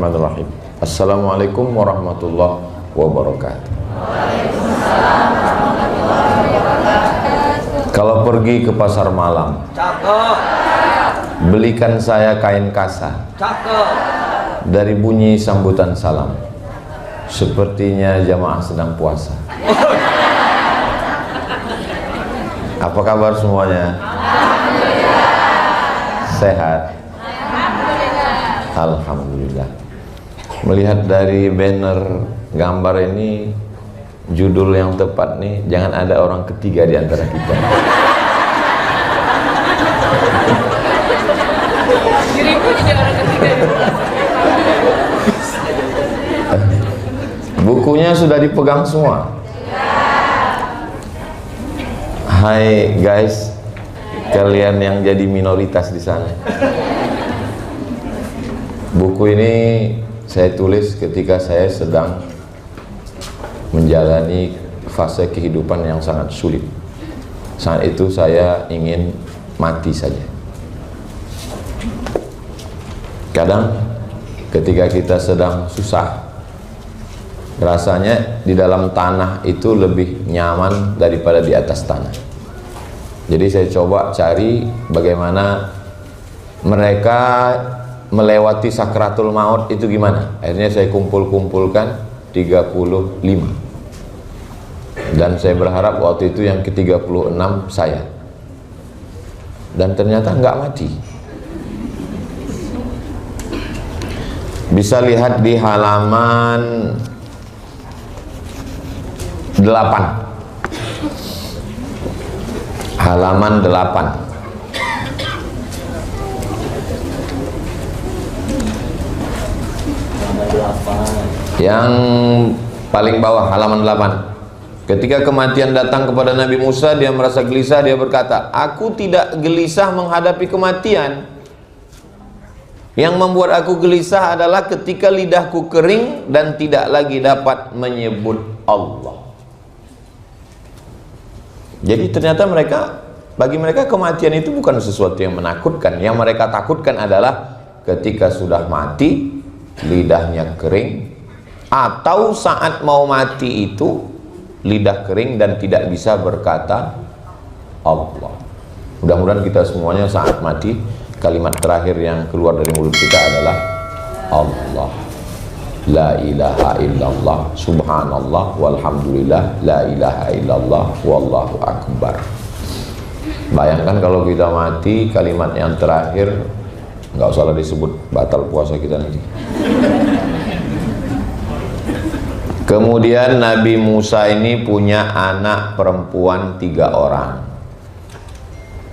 Bismillahirrahmanirrahim. Assalamualaikum warahmatullahi wabarakatuh. Waalaikumsalam warahmatullahi wabarakatuh. Kalau pergi ke pasar malam, Cakep. belikan saya kain kasa. Cakep. Dari bunyi sambutan salam, sepertinya jamaah sedang puasa. Apa kabar semuanya? Sehat? Alhamdulillah. Melihat dari banner gambar ini, judul yang tepat nih, jangan ada orang ketiga di antara kita. Dirimu jadi orang ketiga. Bukunya sudah dipegang semua. Hai guys, kalian yang jadi minoritas di sana. Buku ini saya tulis ketika saya sedang menjalani fase kehidupan yang sangat sulit. Saat itu saya ingin mati saja. Kadang ketika kita sedang susah, rasanya di dalam tanah itu lebih nyaman daripada di atas tanah. Jadi saya coba cari bagaimana mereka melewati sakratul maut itu gimana. Akhirnya saya kumpulkan 35. Dan saya berharap waktu itu yang ke-36 saya. Dan ternyata nggak mati. Bisa lihat di halaman 8. Halaman 8. Yang paling bawah, halaman 8. Ketika kematian datang kepada Nabi Musa, dia merasa gelisah. Dia berkata, aku tidak gelisah menghadapi kematian. Yang membuat aku gelisah adalah ketika lidahku kering dan tidak lagi dapat menyebut Allah. Jadi ternyata bagi mereka kematian itu bukan sesuatu yang menakutkan. Yang mereka takutkan adalah ketika sudah mati, lidahnya kering, atau saat mau mati itu lidah kering dan tidak bisa berkata Allah. Mudah-mudahan kita semuanya saat mati, kalimat terakhir yang keluar dari mulut kita adalah Allah. La ilaha illallah, subhanallah, walhamdulillah, la ilaha illallah, wallahu akbar. Bayangkan kalau kita mati, kalimat yang terakhir nggak usah disebut, batal puasa kita nanti. Kemudian Nabi Musa ini punya anak perempuan 3 orang.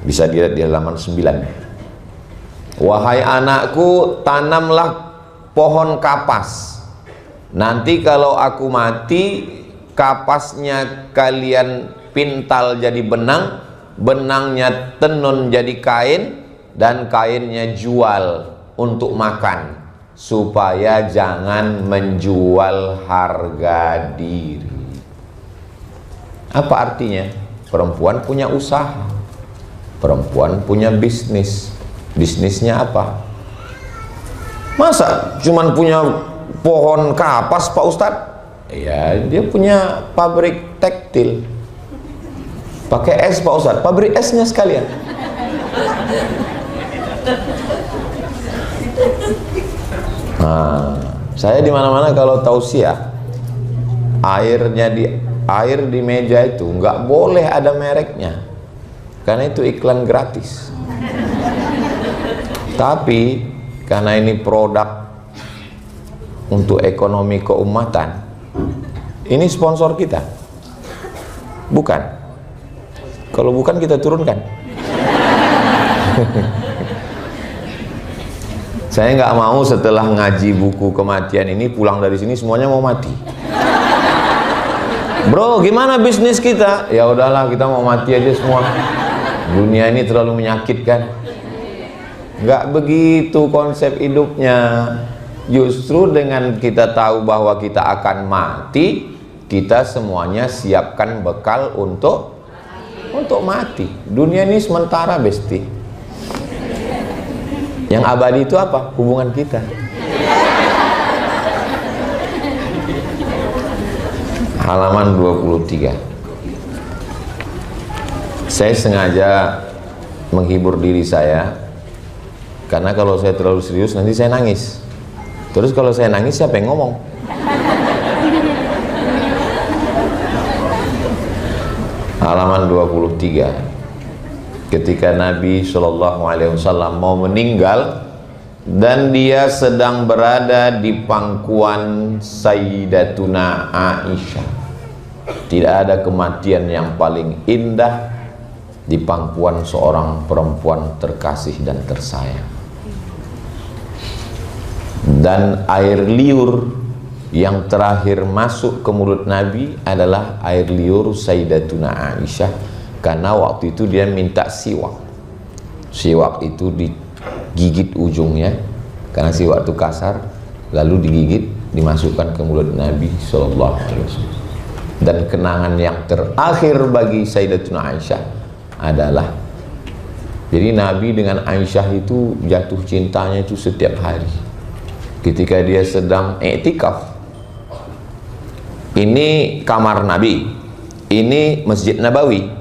Bisa dilihat di halaman 9. Wahai anakku, tanamlah pohon kapas. Nanti kalau aku mati, kapasnya kalian pintal jadi benang, benangnya tenun jadi kain, dan kainnya jual untuk makan, supaya jangan menjual harga diri. Apa artinya? Perempuan punya usaha, perempuan punya bisnis. Bisnisnya apa? Masa cuman punya pohon kapas Pak Ustadz? Ya, dia punya pabrik tekstil. Pakai es Pak Ustadz, pabrik esnya sekalian. Nah, saya di mana-mana kalau tausiah, air di meja itu nggak boleh ada mereknya, karena itu iklan gratis. Tapi karena ini produk untuk ekonomi keumatan, ini sponsor kita, bukan? Kalau bukan kita turunkan. Saya nggak mau setelah ngaji buku kematian ini pulang dari sini semuanya mau mati. Bro, gimana bisnis kita? Ya udahlah, kita mau mati aja semua. Dunia ini terlalu menyakitkan. Nggak begitu konsep hidupnya. Justru dengan kita tahu bahwa kita akan mati, kita semuanya siapkan bekal untuk mati. Dunia ini sementara, besti. Yang abadi itu apa? Hubungan kita. halaman 23. Saya sengaja menghibur diri saya, karena kalau saya terlalu serius nanti saya nangis. Terus kalau saya nangis siapa yang ngomong? Halaman 23. Ketika Nabi SAW mau meninggal dan dia sedang berada di pangkuan Sayyidatuna Aisyah. Tidak ada kematian yang paling indah di pangkuan seorang perempuan terkasih dan tersayang. Dan air liur yang terakhir masuk ke mulut Nabi adalah air liur Sayyidatuna Aisyah, karena waktu itu dia minta siwak. Siwak itu digigit ujungnya, karena siwak itu kasar, lalu digigit, dimasukkan ke mulut Nabi SAW. Dan kenangan yang terakhir bagi Sayyidatuna Aisyah adalah, jadi Nabi dengan Aisyah itu jatuh cintanya itu setiap hari. Ketika dia sedang i'tikaf, ini kamar Nabi, ini Masjid Nabawi.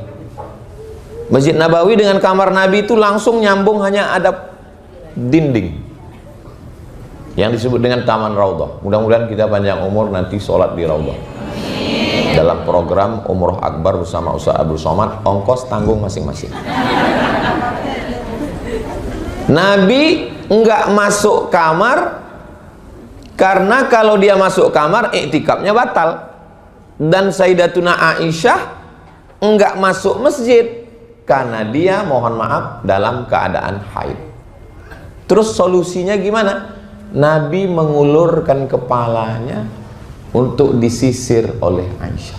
Masjid Nabawi dengan kamar Nabi itu langsung nyambung, hanya ada dinding yang disebut dengan Taman Raudhah. Mudah-mudahan kita panjang umur nanti sholat di Raudhah. Dalam program Umroh Akbar bersama Ustaz Abdul Somad, ongkos tanggung masing-masing. Nabi enggak masuk kamar, karena kalau dia masuk kamar iktikafnya batal. Dan Sayyidatuna Aisyah enggak masuk masjid karena dia, mohon maaf, dalam keadaan haid. Terus solusinya gimana? Nabi mengulurkan kepalanya untuk disisir oleh Aisyah.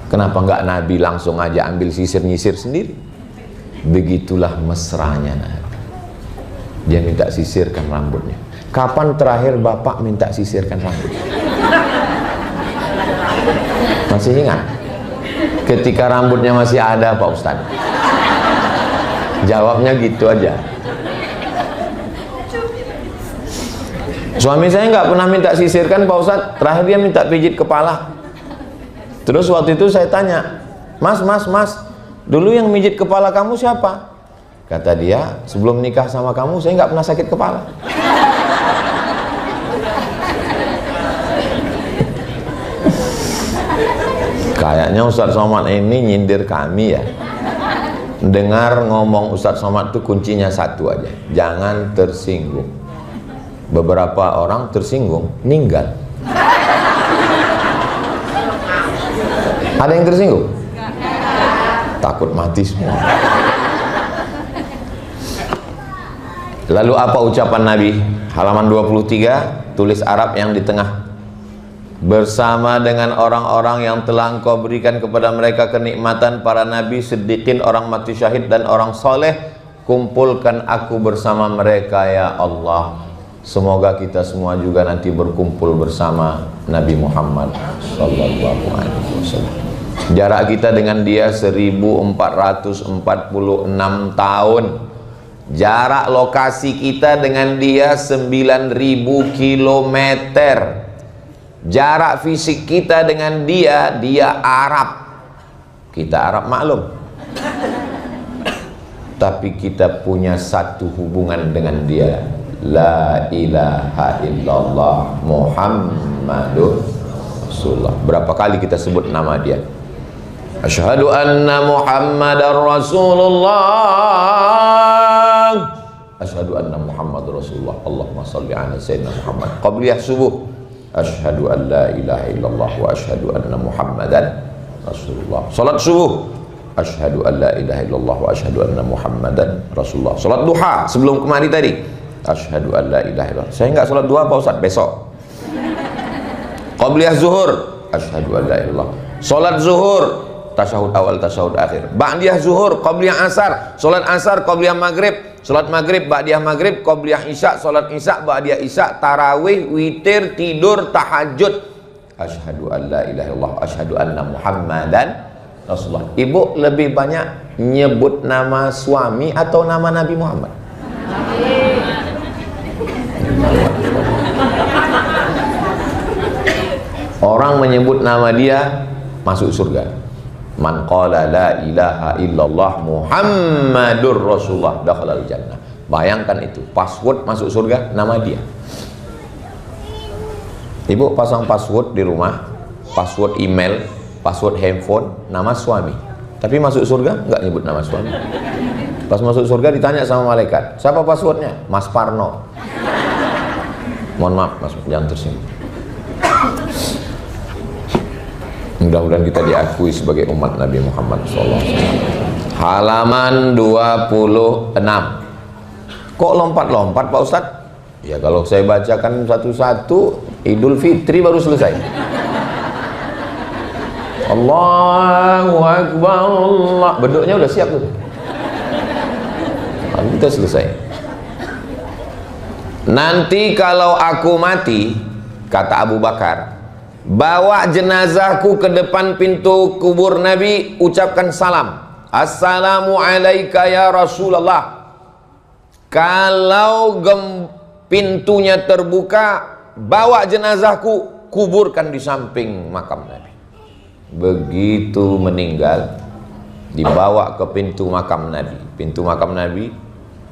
Kenapa enggak Nabi langsung aja ambil sisir nyisir sendiri? Begitulah mesranya Nabi. Dia minta sisirkan rambutnya. Kapan terakhir Bapak minta sisirkan rambut? Masih ingat? Ketika rambutnya masih ada Pak Ustadz. Jawabnya gitu aja. Suami saya nggak pernah minta sisirkan Pak Ustadz. Terakhir dia minta pijit kepala. Terus waktu itu saya tanya, Mas, dulu yang mijit kepala kamu siapa? Kata dia, sebelum nikah sama kamu saya nggak pernah sakit kepala. Kayaknya Ustadz Somad ini nyindir kami ya. Dengar ngomong Ustadz Somad itu kuncinya satu aja, jangan tersinggung. Beberapa orang tersinggung, ninggal. Ada yang tersinggung? Takut mati semua. Lalu apa ucapan Nabi? Halaman 23, tulis Arab yang di tengah. Bersama dengan orang-orang yang telah Engkau berikan kepada mereka kenikmatan, para nabi, siddiqin, orang mati syahid, dan orang soleh, kumpulkan aku bersama mereka ya Allah. Semoga kita semua juga nanti berkumpul bersama Nabi Muhammad sallallahu alaihi wasallam. Jarak kita dengan dia 1446 tahun. Jarak lokasi kita dengan dia 9000 kilometer. Jarak fisik kita dengan dia Arab. Kita Arab maklum. Tapi kita punya satu hubungan dengan dia. La ilaha illallah Muhammadur Rasulullah. Berapa kali kita sebut nama dia? Asyhadu anna Muhammadar Rasulullah. Asyhadu anna Muhammadur Rasulullah. Allahumma salli ala sayyidina Muhammad. Qabliyah subuh. Asyhadu an la ilaha illallah wa asyhadu anna Muhammadan Rasulullah. Salat subuh. Asyhadu an la ilaha illallah wa asyhadu anna Muhammadan Rasulullah. Salat duha sebelum kemari tadi. Asyhadu an la ilaha illallah. Saya enggak salat duha Pak Ustaz, besok. Qabliyah zuhur. Asyhadu an la ilaha illallah. Salat zuhur, tasyahud awal, tasyahud akhir. Ba'diyah zuhur, qabliyah asar. Salat asar, qabliyah maghrib. Salat maghrib, ba'diyah maghrib, qabliyah isya. Salat isya, ba'diyah isya. Tarawih, witir, tidur, tahajud. Asyhadu an la ilaha illallah, asyhadu anna Muhammadan Rasulullah. Ibu lebih banyak nyebut nama suami atau nama Nabi Muhammad? Orang menyebut nama dia masuk surga. Man qala la ilaha illallah Muhammadur Rasulullah dakhalal jannah. Bayangkan itu, password masuk surga nama dia. Ibu pasang password di rumah, password email, password handphone, nama suami. Tapi masuk surga nggak nyebut nama suami. Pas masuk surga ditanya sama malaikat, siapa passwordnya? Mas Parno. Mohon maaf Mas, jangan tersinggung. Mudah-mudahan kita diakui sebagai umat Nabi Muhammad SAW. Halaman 26. Kok lompat-lompat Pak Ustadz? Ya kalau saya bacakan satu-satu, Idul Fitri baru selesai. Allahu Akbar Allah. Beduknya udah siap tuh. Lalu kita selesai. Nanti kalau aku mati, kata Abu Bakar, bawa jenazahku ke depan pintu kubur Nabi, ucapkan salam. Assalamu alaika ya Rasulullah. Kalau pintunya terbuka, bawa jenazahku, kuburkan di samping makam Nabi. Begitu meninggal, dibawa ke pintu makam Nabi. Pintu makam Nabi,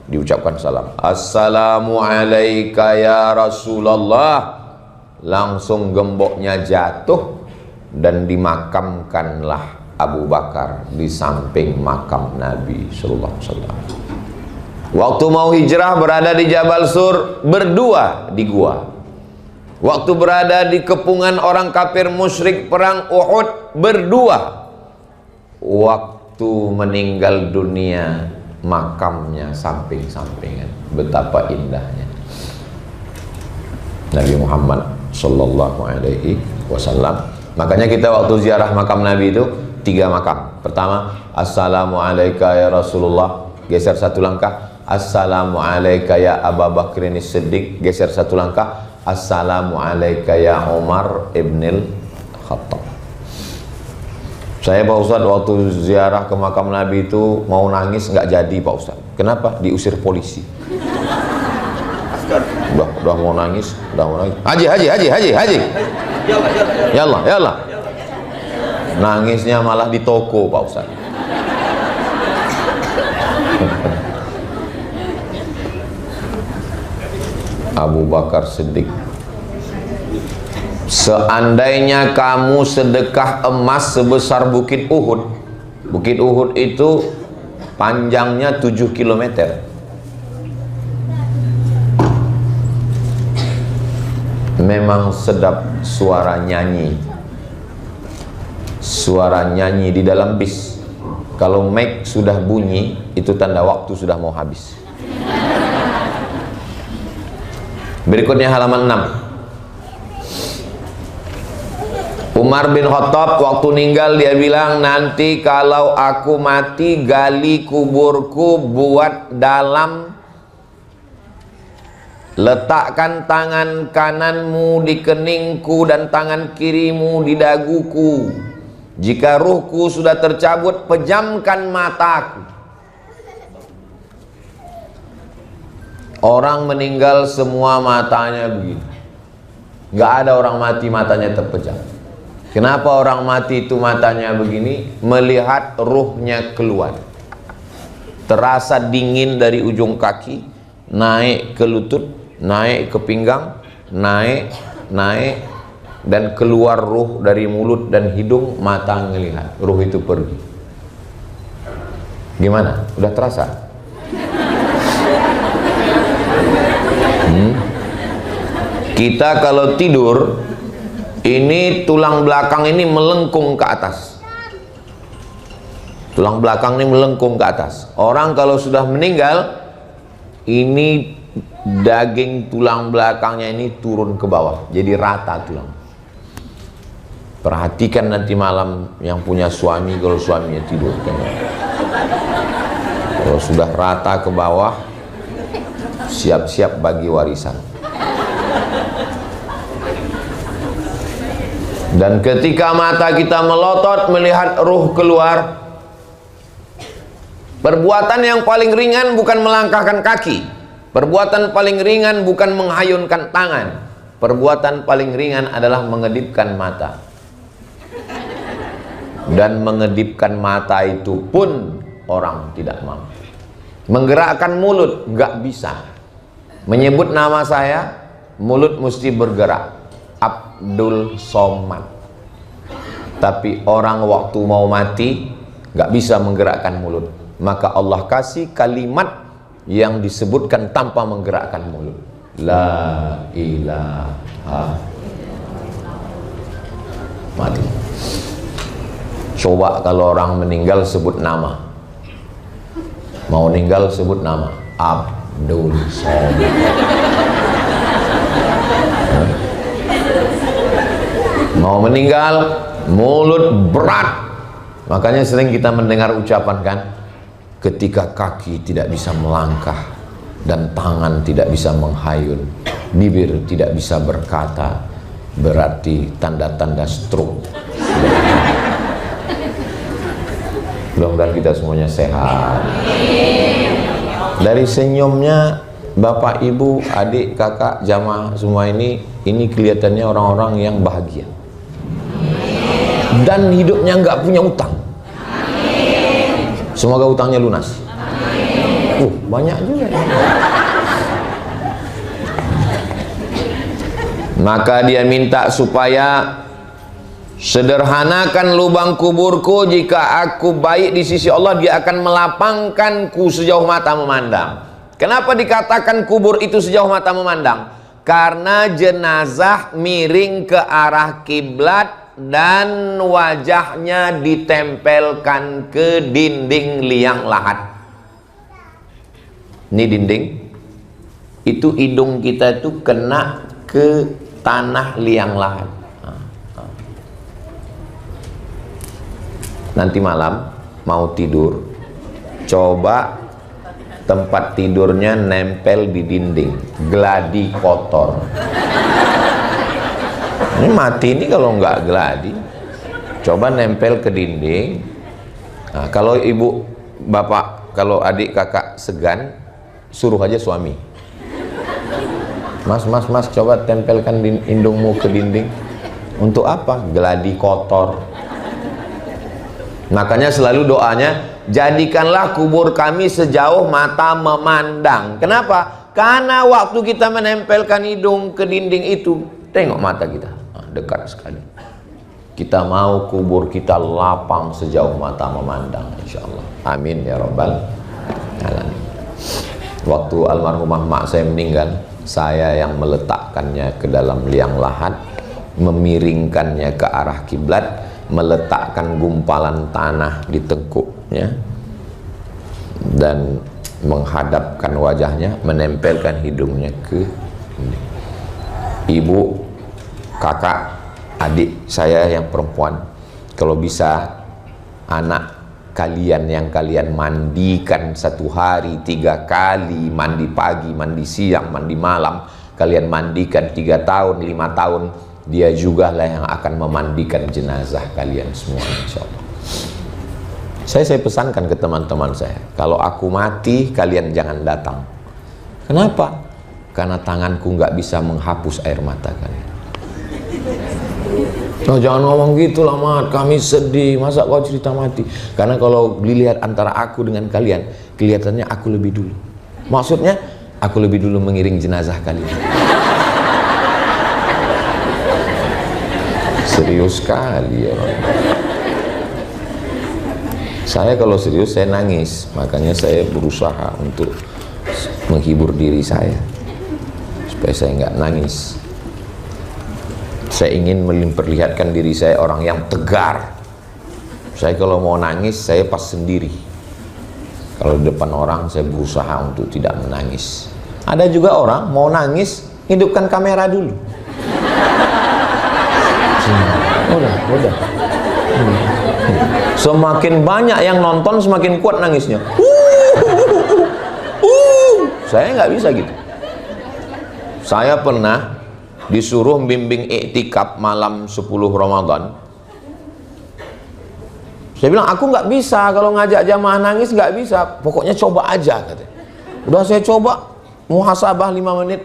diucapkan salam. Assalamu alaika ya Rasulullah. Langsung gemboknya jatuh dan dimakamkanlah Abu Bakar di samping makam Nabi sallallahu alaihi wasallam. Waktu mau hijrah berada di Jabal Sur, berdua di gua. Waktu berada di kepungan orang kafir musyrik perang Uhud, berdua. Waktu meninggal dunia, makamnya samping-sampingan. Betapa indahnya Nabi Muhammad sallallahu alaihi wasallam. Makanya kita waktu ziarah makam Nabi itu 3 makam. Pertama, assalamu alaika ya Rasulullah, geser 1 langkah. Assalamu alaika ya Abu Bakrin Siddiq, geser 1 langkah. Assalamu alaika ya Umar ibnil Khattab. Saya Pak Ustadz waktu ziarah ke makam Nabi itu mau nangis nggak jadi Pak Ustadz. Kenapa? Diusir polisi. Udah mau nangis, Haji. Yallah. Nangisnya malah di toko Pak Ustadz. Abu Bakar Siddiq, seandainya kamu sedekah emas sebesar Bukit Uhud. Bukit Uhud itu panjangnya 7 km. Memang sedap suara nyanyi. Suara nyanyi di dalam bis. Kalau mic sudah bunyi, itu tanda waktu sudah mau habis. Berikutnya halaman 6. Umar bin Khattab waktu meninggal dia bilang, nanti kalau aku mati gali kuburku buat dalam, letakkan tangan kananmu di keningku dan tangan kirimu di daguku. Jika ruhku sudah tercabut, pejamkan mataku. Orang meninggal semua matanya begini. Nggak ada orang mati matanya terpejam. Kenapa orang mati itu matanya begini? Melihat ruhnya keluar. Terasa dingin dari ujung kaki, naik ke lutut, naik ke pinggang, naik, dan keluar ruh dari mulut dan hidung, mata ngelihat. Ruh itu pergi. Gimana? Udah terasa? Kita kalau tidur, ini tulang belakang ini melengkung ke atas. Tulang belakang ini melengkung ke atas. Orang kalau sudah meninggal, ini daging tulang belakangnya ini turun ke bawah, jadi rata tulang. Perhatikan nanti malam yang punya suami, kalau suaminya tidur, kalau sudah rata ke bawah, siap-siap bagi warisan. Dan ketika mata kita melotot melihat ruh keluar, perbuatan yang paling ringan bukan melangkahkan kaki, perbuatan paling ringan bukan menghayunkan tangan, perbuatan paling ringan adalah mengedipkan mata. Dan mengedipkan mata itu pun orang tidak mampu. Menggerakkan mulut nggak bisa. Menyebut nama saya, mulut mesti bergerak. Abdul Somad. Tapi orang waktu mau mati nggak bisa menggerakkan mulut. Maka Allah kasih kalimat yang disebutkan tanpa menggerakkan mulut. La ilaha. Mati. Coba kalau orang meninggal sebut nama. Mau meninggal sebut nama. Abdul Somad. Mau meninggal mulut berat. Makanya sering kita mendengar ucapan kan, ketika kaki tidak bisa melangkah dan tangan tidak bisa menghayun, bibir tidak bisa berkata, berarti tanda-tanda stroke. Mudah-mudahan kita semuanya sehat. Dari senyumnya Bapak, Ibu, adik, kakak, jamaah semua ini kelihatannya orang-orang yang bahagia. Dan hidupnya nggak punya utang. Semoga utangnya lunas. Banyak juga. Maka dia minta supaya sederhanakan lubang kuburku, jika aku baik di sisi Allah dia akan melapangkanku sejauh mata memandang. Kenapa dikatakan kubur itu sejauh mata memandang? Karena jenazah miring ke arah kiblat dan wajahnya ditempelkan ke dinding liang lahat. Ini dinding, itu hidung kita itu kena ke tanah liang lahat. Nanti malam mau tidur, coba tempat tidurnya nempel di dinding, gladi kotor. Ini mati ini kalau nggak gladi. Coba nempel ke dinding. Nah, kalau ibu, bapak, kalau adik, kakak segan, suruh aja suami. Mas, coba tempelkan hidungmu ke dinding. Untuk apa? Gladi kotor. Makanya selalu doanya, jadikanlah kubur kami sejauh mata memandang. Kenapa? Karena waktu kita menempelkan hidung ke dinding itu, tengok mata kita, dekat sekali. Kita mau kubur kita lapang sejauh mata memandang, insya Allah. Amin ya rabbal alamin. Waktu almarhumah mak saya meninggal, saya yang meletakkannya ke dalam liang lahat, memiringkannya ke arah kiblat, meletakkan gumpalan tanah di tengkuknya dan menghadapkan wajahnya, menempelkan hidungnya ke ibu, kakak, adik saya yang perempuan. Kalau bisa anak kalian yang kalian mandikan satu hari 3 kali, mandi pagi, mandi siang, mandi malam, kalian mandikan 3 tahun, 5 tahun, dia juga lah yang akan memandikan jenazah kalian semua, insya Allah. Saya pesankan ke teman-teman saya, kalau aku mati kalian jangan datang. Kenapa? Karena tanganku nggak bisa menghapus air mata kalian. Oh, jangan ngomong gitu lah Mat, kami sedih, masa kau cerita mati? Karena kalau dilihat antara aku dengan kalian, kelihatannya aku lebih dulu. Maksudnya aku lebih dulu mengiring jenazah kalian. Serius sekali ya. Saya kalau serius saya nangis, makanya saya berusaha untuk menghibur diri saya supaya saya nggak nangis. Saya ingin memperlihatkan diri saya orang yang tegar. Saya kalau mau nangis saya pas sendiri. Kalau di depan orang saya berusaha untuk tidak menangis. Ada juga orang mau nangis hidupkan kamera dulu. Udah. Semakin banyak yang nonton semakin kuat nangisnya. Saya nggak bisa gitu. Saya pernah disuruh bimbing iktikaf malam 10 Ramadan. Saya bilang aku nggak bisa kalau ngajak jamaah nangis, nggak bisa. Pokoknya coba aja katanya. Udah saya coba muhasabah 5 menit.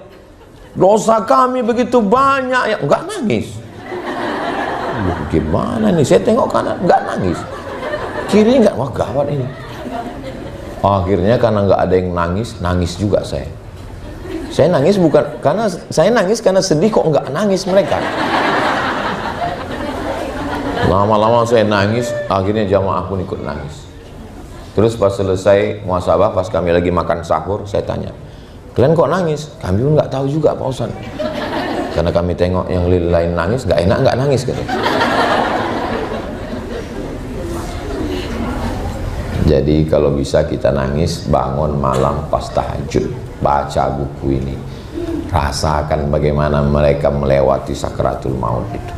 dosa kami begitu banyak. Ya, enggak nangis. Gimana nih, saya tengok kanan, enggak nangis, kiri enggak, wah gawat ini. Akhirnya karena enggak ada yang nangis, nangis juga saya. Saya nangis bukan karena saya nangis karena sedih, kok enggak nangis mereka. Lama-lama saya nangis, akhirnya jamaah pun ikut nangis. Terus pas selesai muhasabah, pas kami lagi makan sahur, saya tanya, kalian kok nangis? Kami pun nggak tahu juga Pak Ustaz. Karena kami tengok yang lain nangis, nggak enak nggak nangis gitu. Jadi kalau bisa kita nangis, bangun malam pas tahajud, baca buku ini, rasakan bagaimana mereka melewati sakaratul maut itu.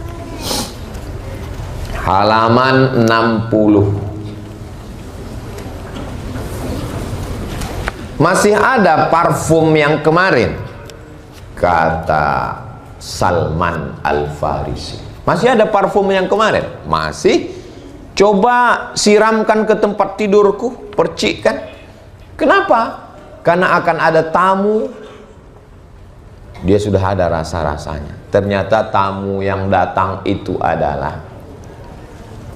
Halaman 60. Masih ada parfum yang kemarin, kata Salman Al-Farisi. Masih ada parfum yang kemarin? Masih. Coba siramkan ke tempat tidurku, percikkan. Kenapa? Karena akan ada tamu. Dia sudah ada rasa-rasanya. Ternyata tamu yang datang itu adalah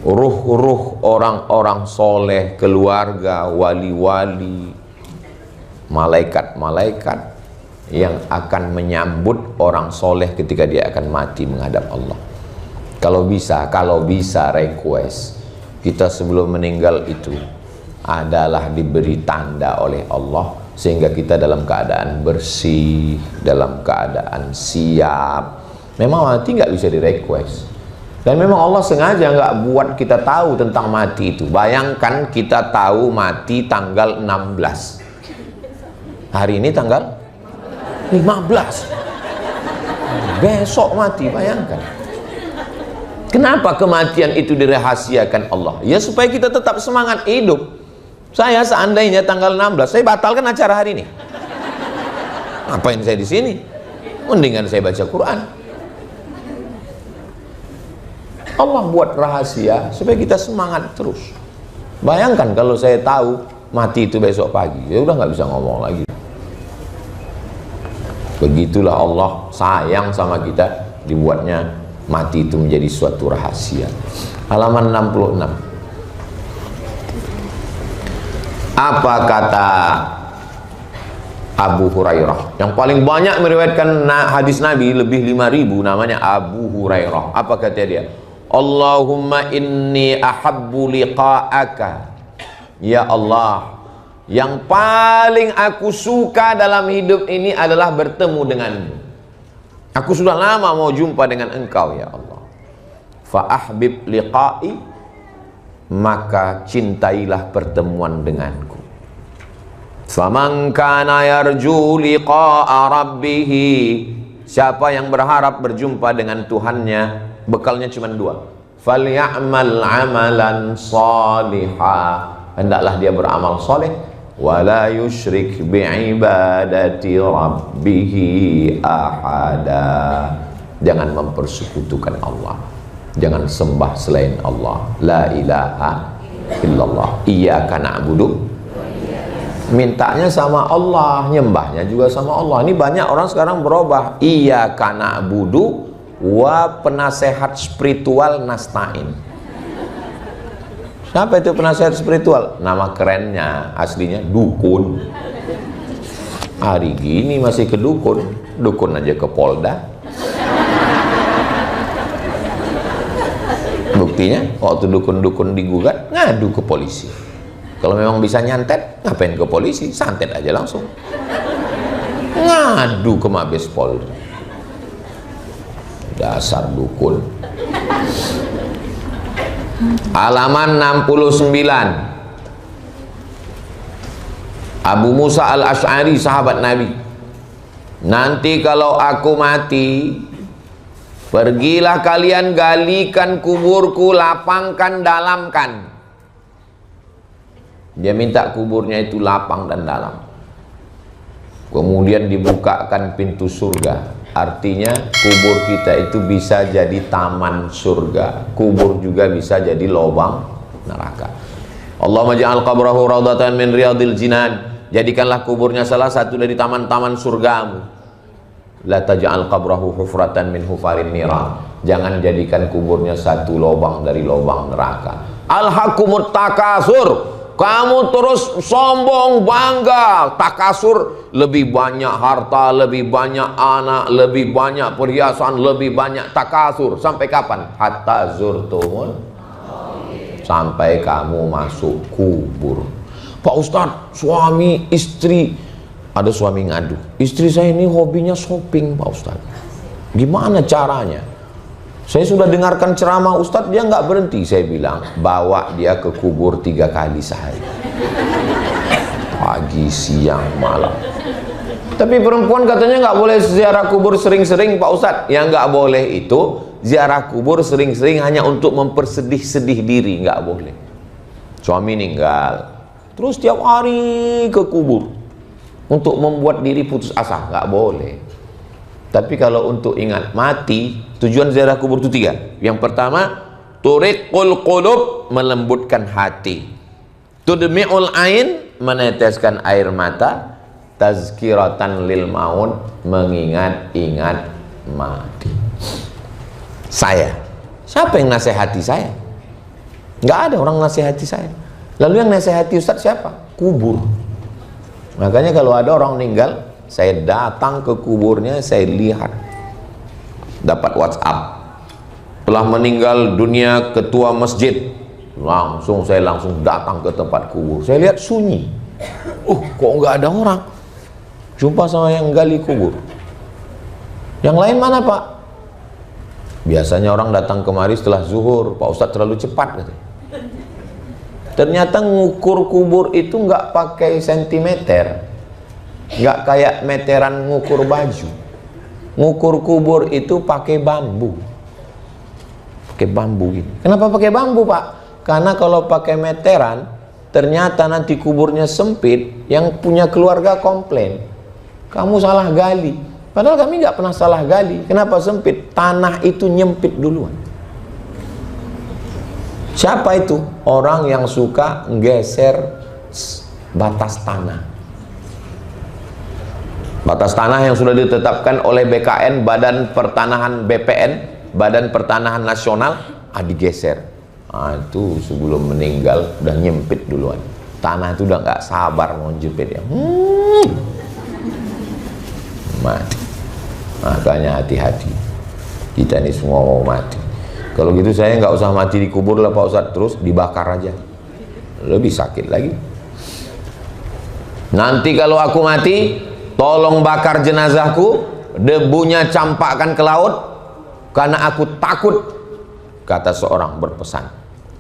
ruh-ruh orang-orang soleh, keluarga, wali-wali, malaikat-malaikat yang akan menyambut orang soleh ketika dia akan mati menghadap Allah. Kalau bisa request kita sebelum meninggal itu adalah diberi tanda oleh Allah sehingga kita dalam keadaan bersih, dalam keadaan siap. Memang mati nggak bisa direquest, dan memang Allah sengaja nggak buat kita tahu tentang mati itu. Bayangkan kita tahu mati tanggal 16, hari ini tanggal 15, besok mati. Bayangkan. Kenapa kematian itu dirahasiakan Allah? Ya supaya kita tetap semangat hidup. Saya seandainya tanggal 16, saya batalkan acara hari ini. Ngapain saya di sini? Mendingan saya baca Quran. Allah buat rahasia supaya kita semangat terus. Bayangkan kalau saya tahu mati itu besok pagi, ya udah nggak bisa ngomong lagi. Begitulah Allah sayang sama kita, dibuatnya mati itu menjadi suatu rahasia. Halaman 66. Apa kata Abu Hurairah yang paling banyak meriwayatkan hadis Nabi, lebih 5.000, namanya Abu Hurairah. Apa kata dia? Allahumma inni ahabbu liqa'aka. Ya Allah, yang paling aku suka dalam hidup ini adalah bertemu denganmu. Aku sudah lama mau jumpa dengan engkau ya Allah. Fa ahbib liqa'i, maka cintailah pertemuan denganku. Faman kana yarju liqa'a rabbih, siapa yang berharap berjumpa dengan Tuhannya, bekalnya cuma 2. Falyamal amalan salihah, hendaklah dia beramal soleh. Wala yusyrik bi'ibadati rabbih ahada, jangan mempersekutukan Allah, jangan sembah selain Allah. La ilaha illallah, iyyaka na'budu, mintanya sama Allah, nyembahnya juga sama Allah. Ini banyak orang sekarang berubah, iyyaka na'budu wa penasehat spiritual nasta'in. Siapa itu penasehat spiritual? Nama kerennya, aslinya dukun. Hari gini masih ke dukun, dukun aja ke Polda. Buktinya waktu dukun-dukun digugat, ngadu ke polisi. Kalau memang bisa nyantet, ngapain ke polisi? Santet aja langsung. Ngadu ke Mabes Polri. Dasar dukun. Halaman 69. Abu Musa Al-Asy'ari, sahabat Nabi. Nanti kalau aku mati, pergilah kalian galikan kuburku, lapangkan, dalamkan. Dia minta kuburnya itu lapang dan dalam. Kemudian dibukakan pintu surga. Artinya kubur kita itu bisa jadi taman surga, kubur juga bisa jadi lubang neraka. Allahumma ja'al qabrahu raudhatan min riyadil jinan, jadikanlah kuburnya salah satu dari taman-taman surgamu. La taj'al qabrahu hufratan min hufarin niran. Jangan jadikan kuburnya satu lubang dari lubang neraka. Alhaqumut takasur. Kamu terus sombong, bangga, takasur, lebih banyak harta, lebih banyak anak, lebih banyak perhiasan, lebih banyak takasur. Sampai kapan? Hatta zurtumul, sampai kamu masuk kubur. Pak Ustadz, suami istri, ada suami ngadu, istri saya ini hobinya shopping Pak Ustadz, gimana caranya? Saya sudah dengarkan ceramah Ustadz, dia nggak berhenti. Saya bilang, bawa dia ke kubur 3 kali sehari, pagi, siang, malam. Tapi perempuan katanya nggak boleh ziarah kubur sering-sering Pak Ustadz. Yang nggak boleh itu ziarah kubur sering-sering hanya untuk mempersedih-sedih diri, nggak boleh. Suami meninggal, terus tiap hari ke kubur untuk membuat diri putus asa, nggak boleh. Tapi kalau untuk ingat mati, tujuan ziarah kubur itu 3. Yang pertama, turiqul qulub, melembutkan hati. Tudmi'ul ain, meneteskan air mata. Tazkiratan lil maut, mengingat-ingat mati. Saya, siapa yang nasihati saya? Nggak ada orang nasihati saya. Lalu yang nasihati Ustadz siapa? Kubur. Makanya kalau ada orang meninggal, saya datang ke kuburnya, saya lihat, dapat WhatsApp, telah meninggal dunia ketua masjid. Saya langsung datang ke tempat kubur. Saya lihat sunyi. Kok nggak ada orang? Jumpa sama yang gali kubur. Yang lain mana Pak? Biasanya orang datang kemari setelah zuhur. Pak Ustadz terlalu cepat katanya. Ternyata ngukur kubur itu nggak pakai sentimeter, nggak kayak meteran ngukur baju. Ngukur kubur itu pakai bambu. Pakai bambu gini. Kenapa pakai bambu Pak? Karena kalau pakai meteran, ternyata nanti kuburnya sempit, yang punya keluarga komplain, kamu salah gali. Padahal kami nggak pernah salah gali. Kenapa sempit? Tanah itu nyempit duluan. Siapa itu? Orang yang suka geser batas tanah. Batas tanah yang sudah ditetapkan oleh BKN, Badan Pertanahan BPN, Badan Pertanahan Nasional, digeser. Itu sebelum meninggal udah nyempit duluan. Tanah itu udah nggak sabar mau jepit ya. Mati. Makanya hati-hati. Kita ini semua mau mati. Kalau gitu saya nggak usah mati di kubur lah Pak Ustadz, terus dibakar aja. Lebih sakit lagi. Nanti kalau aku mati, tolong bakar jenazahku, debunya campakkan ke laut, karena aku takut, kata seorang berpesan.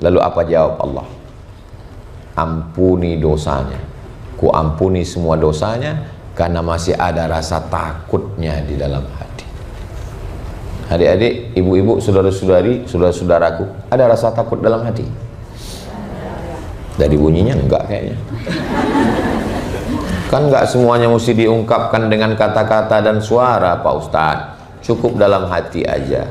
Lalu apa jawab Allah? Ampuni dosanya, ku ampuni semua dosanya, karena masih ada rasa takutnya di dalam hati. Adik-adik, ibu-ibu, saudara-saudari, saudara-saudaraku, ada rasa takut dalam hati? Dari bunyinya enggak kayaknya. Kan enggak semuanya mesti diungkapkan dengan kata-kata dan suara Pak Ustadz. Cukup dalam hati aja.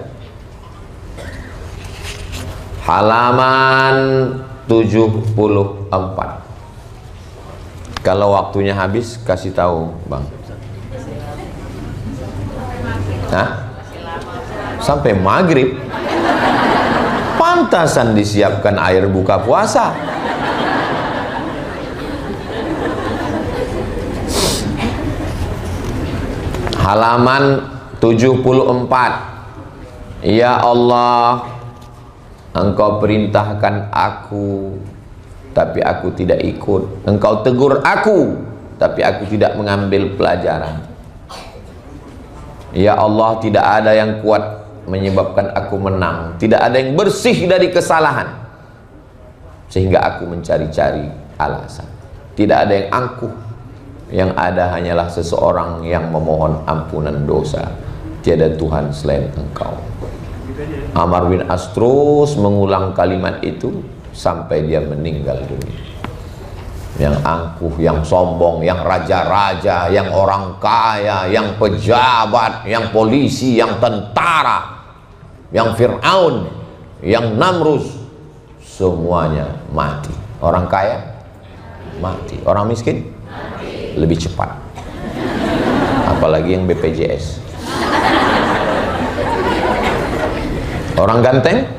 Halaman 74. Kalau waktunya habis, kasih tahu Bang. Hah? Sampai maghrib. Pantasan disiapkan air buka puasa. Halaman 74. Ya Allah, Engkau perintahkan aku, tapi aku tidak ikut. Engkau tegur aku, tapi aku tidak mengambil pelajaran. Ya Allah, tidak ada yang kuat menyebabkan aku menang, tidak ada yang bersih dari kesalahan, sehingga aku mencari-cari alasan. Tidak ada yang angkuh, yang ada hanyalah seseorang yang memohon ampunan dosa. Tiada Tuhan selain Engkau. Amr bin As terus mengulang kalimat itu sampai dia meninggal dunia. Yang angkuh, yang sombong, yang raja-raja, yang orang kaya, yang pejabat, yang polisi, yang tentara, yang Fir'aun, yang Namrus, semuanya mati. Orang kaya mati, orang miskin mati. Lebih cepat. Apalagi yang BPJS. Orang ganteng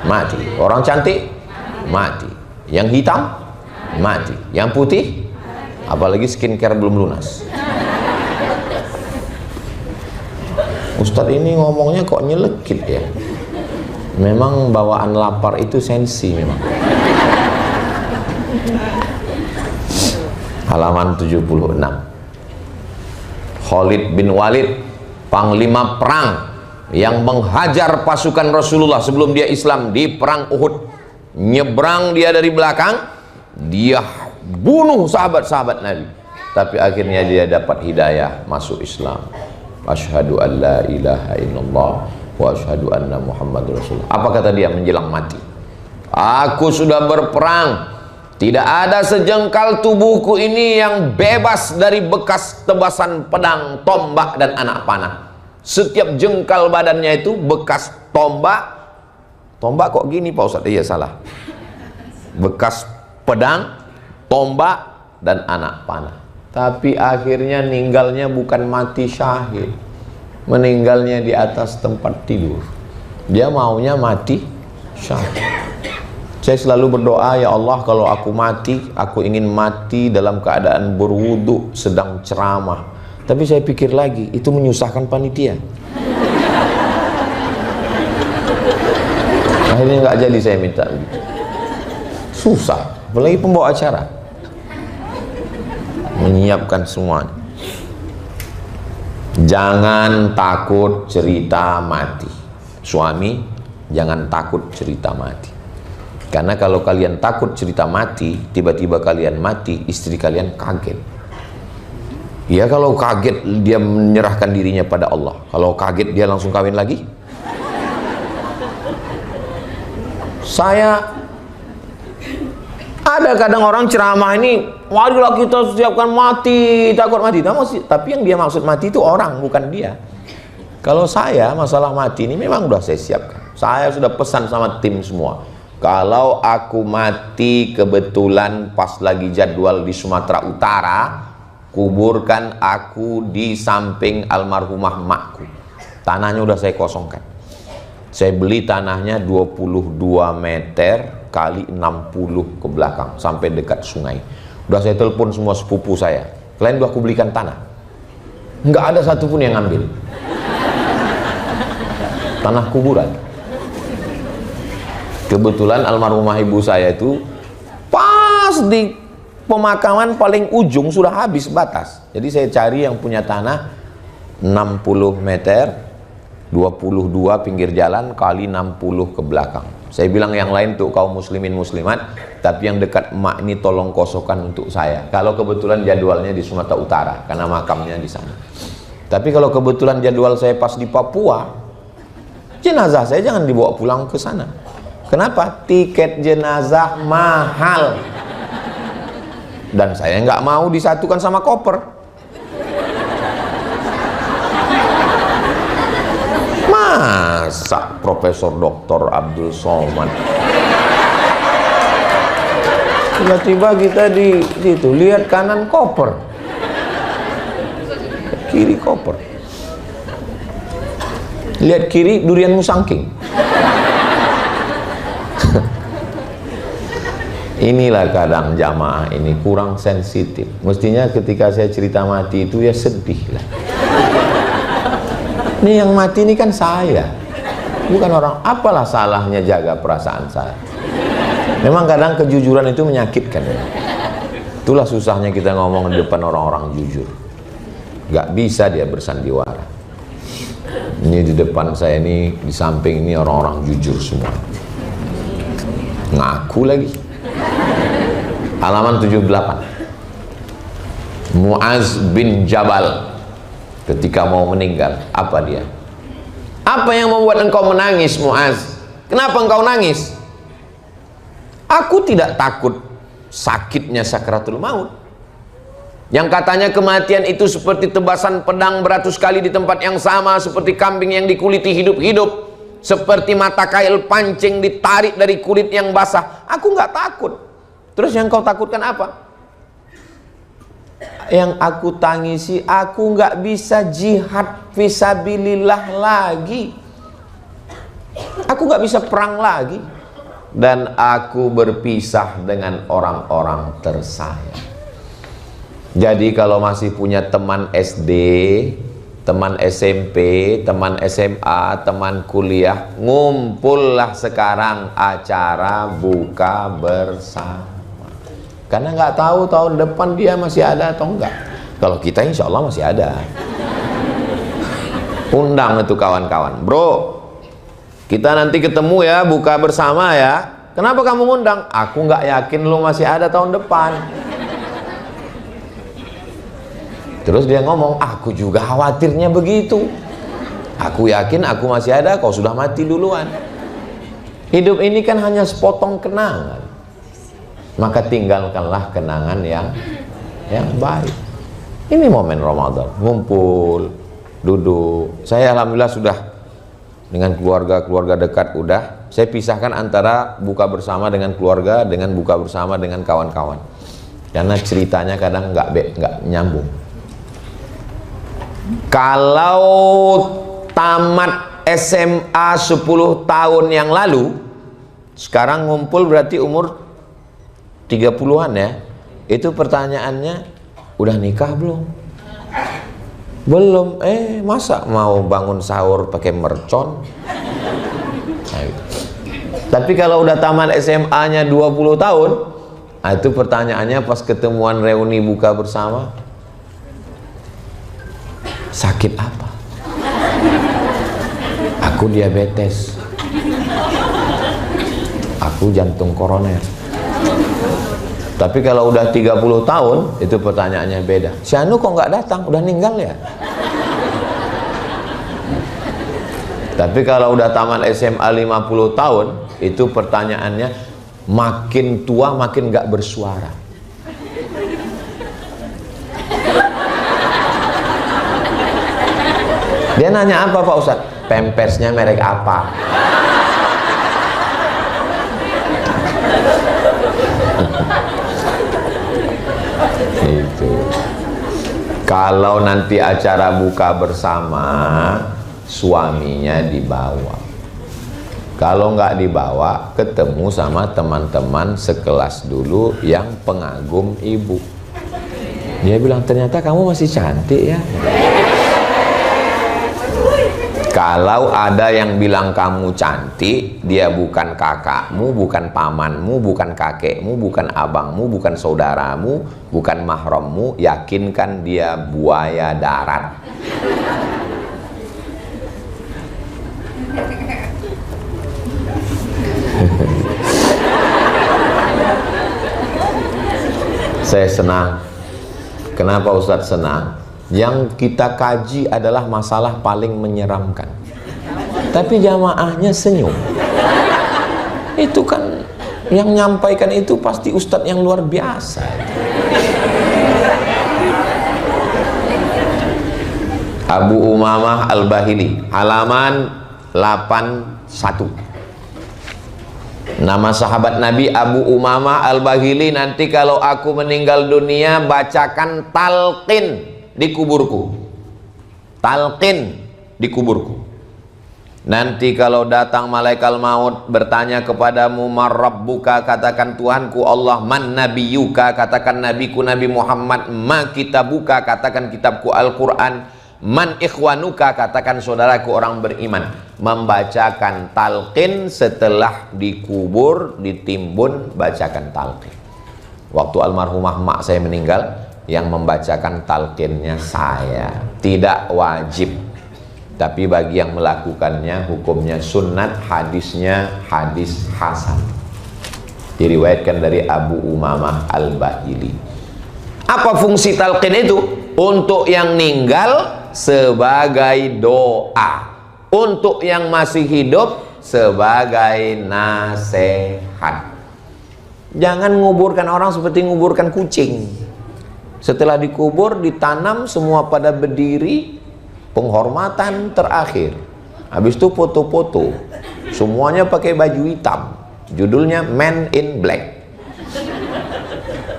mati, orang cantik mati, yang hitam mati, yang putih, apalagi skincare belum lunas. Ustadz ini ngomongnya kok nyelekit ya. Memang bawaan lapar itu sensi memang. Halaman 76. Khalid bin Walid, panglima perang yang menghajar pasukan Rasulullah sebelum dia Islam di perang Uhud. Nyebrang dia dari belakang, dia bunuh sahabat-sahabat Nabi. Tapi akhirnya dia dapat hidayah, masuk Islam. Asyhadu an la ilaha illallah wa asyhadu anna Muhammadur Rasulullah. Apa kata dia menjelang mati? Aku sudah berperang, tidak ada sejengkal tubuhku ini yang bebas dari bekas tebasan pedang, tombak dan anak panah. Setiap jengkal badannya itu bekas tombak. Tombak kok gini Pak Ustadz? Iya salah. Bekas pedang, tombak dan anak panah. Tapi akhirnya meninggalnya bukan mati syahid, meninggalnya di atas tempat tidur. Dia maunya mati syahid. Saya selalu berdoa, ya Allah, kalau aku mati, aku ingin mati dalam keadaan berwudu sedang ceramah. Tapi saya pikir lagi, itu menyusahkan panitia. Akhirnya nggak jadi saya minta begitu. Susah, apalagi pembawa acara menyiapkan semuanya. Jangan takut cerita mati. Suami, jangan takut cerita mati. Karena kalau kalian takut cerita mati, tiba-tiba kalian mati, istri kalian kaget. Ya kalau kaget dia menyerahkan dirinya pada Allah. Kalau kaget dia langsung kawin lagi. Ada kadang orang ceramah ini, marilah kita siapkan mati, takut mati. Tapi yang dia maksud mati itu orang, bukan dia. Kalau saya, masalah mati ini memang sudah saya siapkan. Saya sudah pesan sama tim semua. Kalau aku mati kebetulan pas lagi jadwal di Sumatera Utara, kuburkan aku di samping almarhumah makku. Tanahnya udah saya kosongkan. Saya beli tanahnya 22 meter kali 60 ke belakang sampai dekat sungai. Udah saya telepon semua sepupu saya, kalian udah aku belikan tanah. Nggak ada satupun yang ngambil. Tanah kuburan. Kebetulan almarhumah ibu saya itu pas di pemakaman paling ujung sudah habis batas. Jadi saya cari yang punya tanah 60 meter 22 pinggir jalan kali 60 ke belakang. Saya bilang yang lain tuh kaum muslimin muslimat, tapi yang dekat emak ini tolong kosongkan untuk saya. Kalau kebetulan jadwalnya di Sumatera Utara karena makamnya di sana. Tapi kalau kebetulan jadwal saya pas di Papua, jenazah saya jangan dibawa pulang ke sana. Kenapa? Tiket jenazah mahal. Dan saya nggak mau disatukan sama koper. Masa Profesor Dr. Abdul Somad tiba-tiba kita di situ lihat kanan koper, kiri koper, lihat kiri durian musangking. Inilah kadang jamaah ini kurang sensitif. Mestinya ketika saya cerita mati itu ya sedih lah. Ini yang mati ini kan saya, bukan orang. Apalah salahnya jaga perasaan saya. Memang kadang kejujuran itu menyakitkan. Itulah susahnya kita ngomong di depan orang-orang jujur. Gak bisa dia bersandiwara. Ini di depan saya ini, di samping ini orang-orang jujur semua. Ngaku lagi. Halaman 78. Muaz bin Jabal ketika mau meninggal, apa dia? Apa yang membuat engkau menangis, Muaz? Kenapa engkau nangis? Aku tidak takut sakitnya sakaratul maut. Yang katanya kematian itu seperti tebasan pedang beratus kali di tempat yang sama, seperti kambing yang dikuliti hidup-hidup, seperti mata kail pancing ditarik dari kulit yang basah. Aku nggak takut. Terus yang kau takutkan apa? yang aku tangisi, aku nggak bisa jihad fisabilillah lagi, aku nggak bisa perang lagi, dan aku berpisah dengan orang-orang tersayang. Jadi kalau masih punya teman SD, teman SMP, teman SMA, teman kuliah, ngumpullah sekarang acara buka bersama. Karena nggak tahu tahun depan dia masih ada atau enggak. Kalau kita insya Allah masih ada. Undang itu kawan-kawan, bro, kita nanti ketemu ya, buka bersama ya. Kenapa kamu ngundang? Aku nggak yakin lu masih ada tahun depan. Terus dia ngomong, aku juga khawatirnya begitu. Aku yakin aku masih ada, kau sudah mati duluan. Hidup ini kan hanya sepotong kenangan. Maka tinggalkanlah kenangan yang baik. Ini momen Ramadan, ngumpul, duduk. Saya alhamdulillah sudah dengan keluarga dekat udah. Saya pisahkan antara buka bersama dengan keluarga dengan buka bersama dengan kawan-kawan. Karena ceritanya kadang nggak nyambung. Kalau tamat SMA 10 tahun yang lalu, sekarang ngumpul berarti umur 30-an ya. Itu pertanyaannya, udah nikah belum? Belum. Masa mau bangun sahur pakai mercon? Nah, gitu. Tapi kalau udah tamat SMA-nya 20 tahun, nah itu pertanyaannya pas ketemuan reuni buka bersama, sakit apa? Aku diabetes. Aku jantung koroner. Tapi kalau udah 30 tahun, itu pertanyaannya beda. Si Anu kok nggak datang? Udah meninggal ya? Tapi kalau udah tamat SMA 50 tahun, itu pertanyaannya makin tua makin nggak bersuara. Dia nanya apa Pak Ustadz? Pampersnya merek apa? Itu. Kalau nanti acara buka bersama, suaminya dibawa. Kalau nggak dibawa, ketemu sama teman-teman sekelas dulu yang pengagum ibu. Dia bilang, ternyata kamu masih cantik ya. Kalau ada yang bilang kamu cantik, dia bukan kakakmu, bukan pamanmu, bukan kakekmu, bukan abangmu, bukan saudaramu, bukan mahrammu, yakinkan dia buaya darat. Saya senang. Kenapa Ustadz senang? Yang kita kaji adalah masalah paling menyeramkan, tapi jamaahnya senyum. Itu kan yang nyampaikan itu pasti ustadz yang luar biasa. Abu Umamah Al-Bahili, halaman 81. Nama sahabat Nabi Abu Umamah Al-Bahili. Nanti kalau aku meninggal dunia, bacakan talqin di kuburku. Talqin di kuburku. Nanti kalau datang malaikat maut bertanya kepadamu, man rabbuka, katakan Tuhanku Allah. Man nabiyuka, katakan nabiku Nabi Muhammad. Ma kitabuka, katakan kitabku Al-Quran. Man ikhwanuka, katakan saudaraku orang beriman. Membacakan talqin setelah dikubur, ditimbun, bacakan talqin. Waktu almarhumah mak saya meninggal, yang membacakan talqinnya saya. Tidak wajib, tapi bagi yang melakukannya hukumnya sunnat, hadisnya hadis hasan. Diriwayatkan dari Abu Umamah Al-Bahili. Apa fungsi talqin itu? Untuk yang meninggal sebagai doa, untuk yang masih hidup sebagai nasihat. Jangan nguburkan orang seperti nguburkan kucing. Setelah dikubur, ditanam semua pada berdiri, penghormatan terakhir. Habis itu foto-foto, semuanya pakai baju hitam, judulnya Man in Black.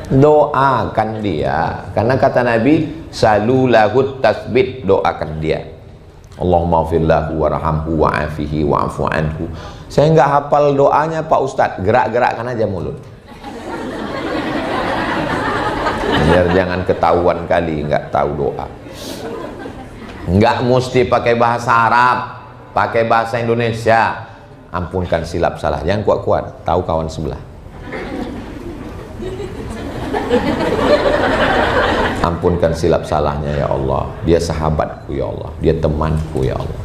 Doakan dia, karena kata Nabi, salulahut tasbit, doakan dia. Allahumma firlahu warhamhu wa'afihi wa'afu anhu. Saya nggak hafal doanya Pak Ustadz, gerak-gerakkan aja mulut. Biar jangan ketahuan kali nggak tahu doa. Nggak mesti pakai bahasa Arab, pakai bahasa Indonesia. Ampunkan silap salah, jangan kuat-kuat, tahu kawan sebelah. Ampunkan silap salahnya ya Allah, dia sahabatku ya Allah, dia temanku ya Allah.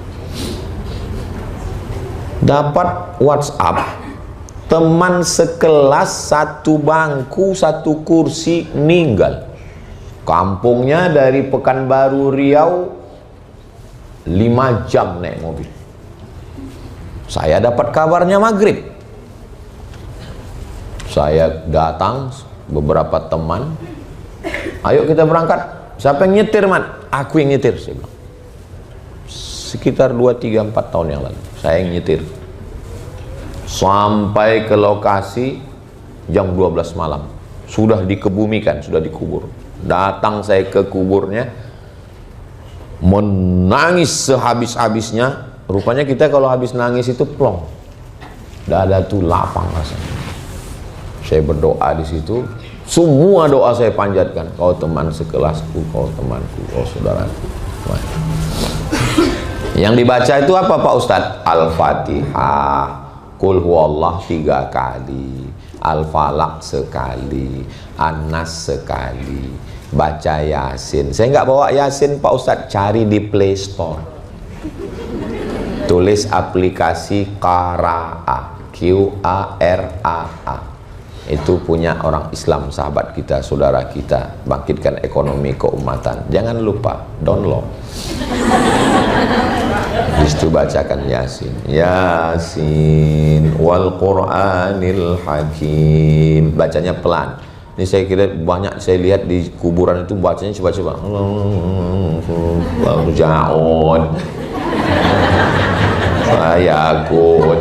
Dapat WhatsApp, teman sekelas satu bangku satu kursi meninggal. Kampungnya dari Pekanbaru Riau 5 jam naik mobil. Saya dapat kabarnya maghrib. Saya datang, beberapa teman, ayo kita berangkat. Siapa yang nyetir, Mat? Aku yang nyetir, saya bilang. Sekitar 2, 3, 4 tahun yang lalu saya yang nyetir. Sampai ke lokasi jam 12 malam. Sudah dikebumikan, sudah dikubur. Datang saya ke kuburnya, menangis sehabis-habisnya. Rupanya kita kalau habis nangis itu plong, dada tuh lapang rasanya. Saya berdoa di situ, semua doa saya panjatkan. Kau teman sekelasku, kau temanku, kau saudaraku. Yang dibaca itu apa Pak Ustadz? Al-Fatihah, Qul huwallah 3 kali, Al-Falaq sekali, An-Nas sekali, baca Yasin. Saya nggak bawa Yasin Pak Ustadz, cari di Play Store. Tulis aplikasi Qara'a, Q-A-R-A-A. Itu punya orang Islam, sahabat kita, saudara kita. Bangkitkan ekonomi keumatan. Jangan lupa download. Di situ bacakan Yasin. Yasin wal Qur'anil Hakim. Bacanya pelan. Ini saya kira banyak saya lihat di kuburan itu bacanya coba-coba. Ja'un. Ayakun.